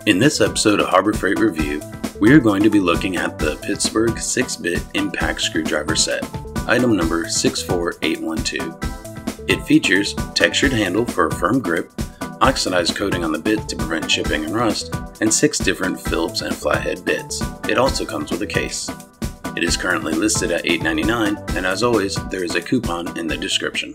In this episode of Harbor Freight Review, we are going to be looking at the Pittsburgh 6-bit impact screwdriver set, item number 64812. It features textured handle for a firm grip, oxidized coating on the bit to prevent chipping and rust, and 6 different Phillips and flathead bits. It also comes with a case. It is currently listed at $8.99, and as always, there is a coupon in the description.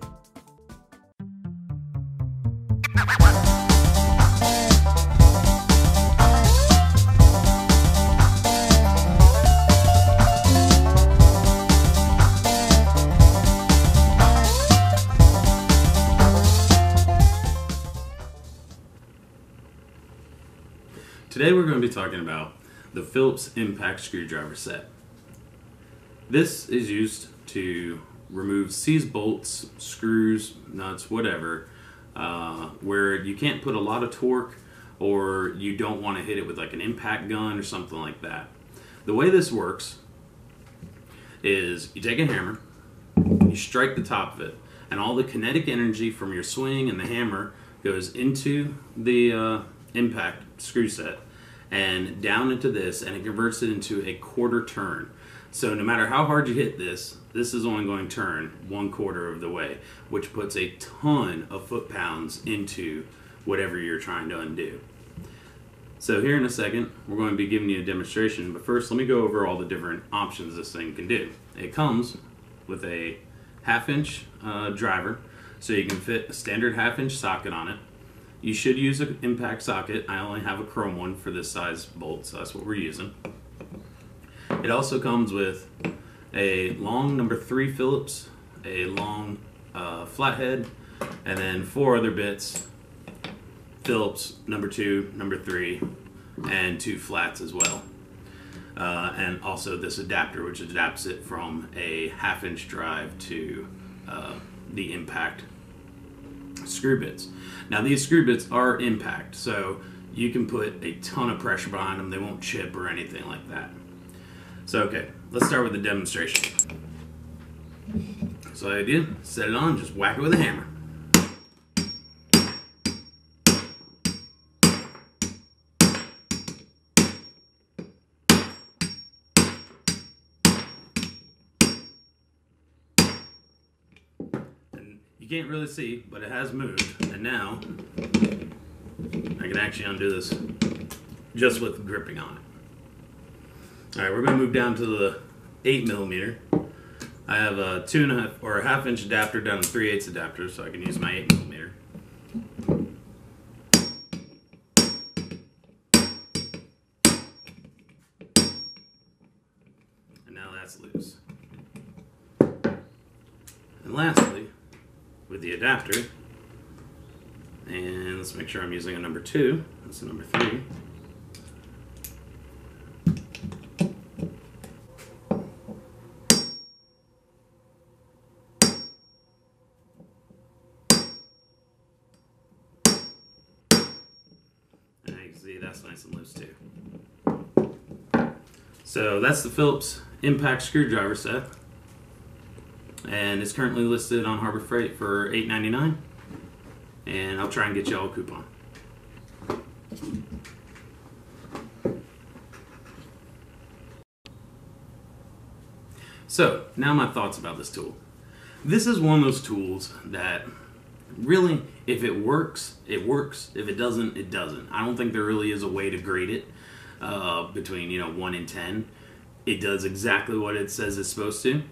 Today we're going to be talking about the Phillips impact screwdriver set. This is used to remove seized bolts, screws, nuts, whatever, where you can't put a lot of torque or you don't want to hit it with like an impact gun or something like that. The way this works is you take a hammer, you strike the top of it, and all the kinetic energy from your swing and the hammer goes into the impact screw set and down into this, and it converts it into a quarter turn. So no matter how hard you hit this, this is only going to turn 1/4 of the way, which puts a ton of foot-pounds into whatever you're trying to undo. So here in a second, we're going to be giving you a demonstration, but first let me go over all the different options this thing can do. It comes with a 1/2-inch driver, so you can fit a standard 1/2-inch socket on it. You should use an impact socket. I only have a chrome one for this size bolt, so that's what we're using. It also comes with a long number 3 Phillips, a long flathead, and then 4 other bits, Phillips, number 2, number 3, and 2 flats as well. And also this adapter, which adapts it from a 1/2-inch drive to the impact screw bits. Now these screw bits are impact, so you can put a ton of pressure behind them. They won't chip or anything like that. So okay, let's start with the demonstration. So I did, set it on, just whack it with a hammer. You can't really see, but it has moved, and now I can actually undo this just with gripping on it. Alright, we're going to move down to the 8mm. I have a 2.5 or a 1/2-inch adapter down to 3/8 adapter, so I can use my 8mm. And now that's loose. And lastly, with the adapter, and let's make sure I'm using a number 2, that's a number 3. And you can see that's nice and loose too. So that's the Phillips impact screwdriver set. And it's currently listed on Harbor Freight for $8.99, and I'll try and get you all a coupon. So now my thoughts about this tool. This is one of those tools that really, if it works, it works. If it doesn't, it doesn't. I don't think there really is a way to grade it between 1 and 10. It does exactly what it says it's supposed to.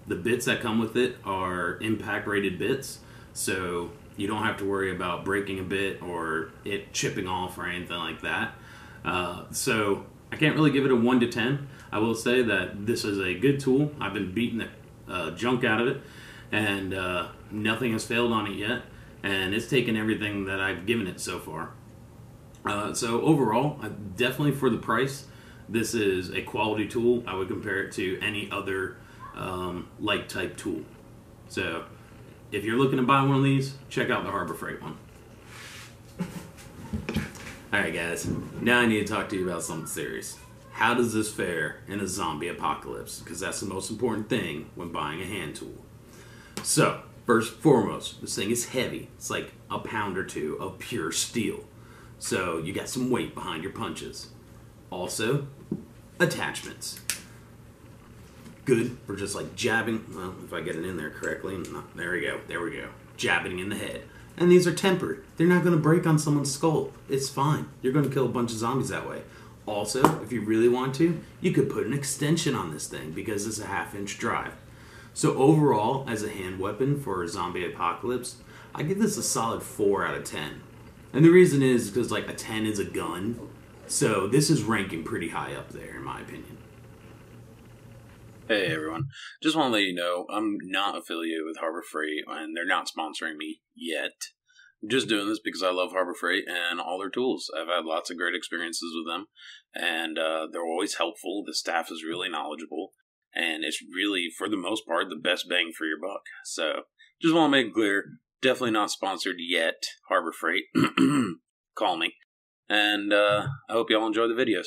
The bits that come with it are impact rated bits, so you don't have to worry about breaking a bit or it chipping off or anything like that. So I can't really give it a 1 to 10. I will say that this is a good tool. I've been beating the junk out of it, and nothing has failed on it yet, and it's taken everything that I've given it so far. So overall, definitely for the price, this is a quality tool. I would compare it to any other like type tool. So if you're looking to buy one of these, check out the Harbor Freight one. Alright guys, now I need to talk to you about something serious. How does this fare in a zombie apocalypse? Because that's the most important thing when buying a hand tool. So, first and foremost, this thing is heavy. It's like a pound or 2 of pure steel. So you got some weight behind your punches. Also, attachments. Good for just like jabbing. Well, if I get it in there correctly. No, there we go. Jabbing in the head. And these are tempered. They're not going to break on someone's skull. It's fine. You're going to kill a bunch of zombies that way. Also, if you really want to, you could put an extension on this thing because it's a 1/2-inch drive. So overall, as a hand weapon for a zombie apocalypse, I give this a solid 4 out of 10. And the reason is because like a 10 is a gun. So this is ranking pretty high up there in my opinion. Hey everyone, just want to let you know I'm not affiliated with Harbor Freight and they're not sponsoring me yet. I'm just doing this because I love Harbor Freight and all their tools. I've had lots of great experiences with them and they're always helpful. The staff is really knowledgeable and it's really, for the most part, the best bang for your buck. So just want to make it clear, definitely not sponsored yet, Harbor Freight. Call me. And I hope y'all enjoy the videos.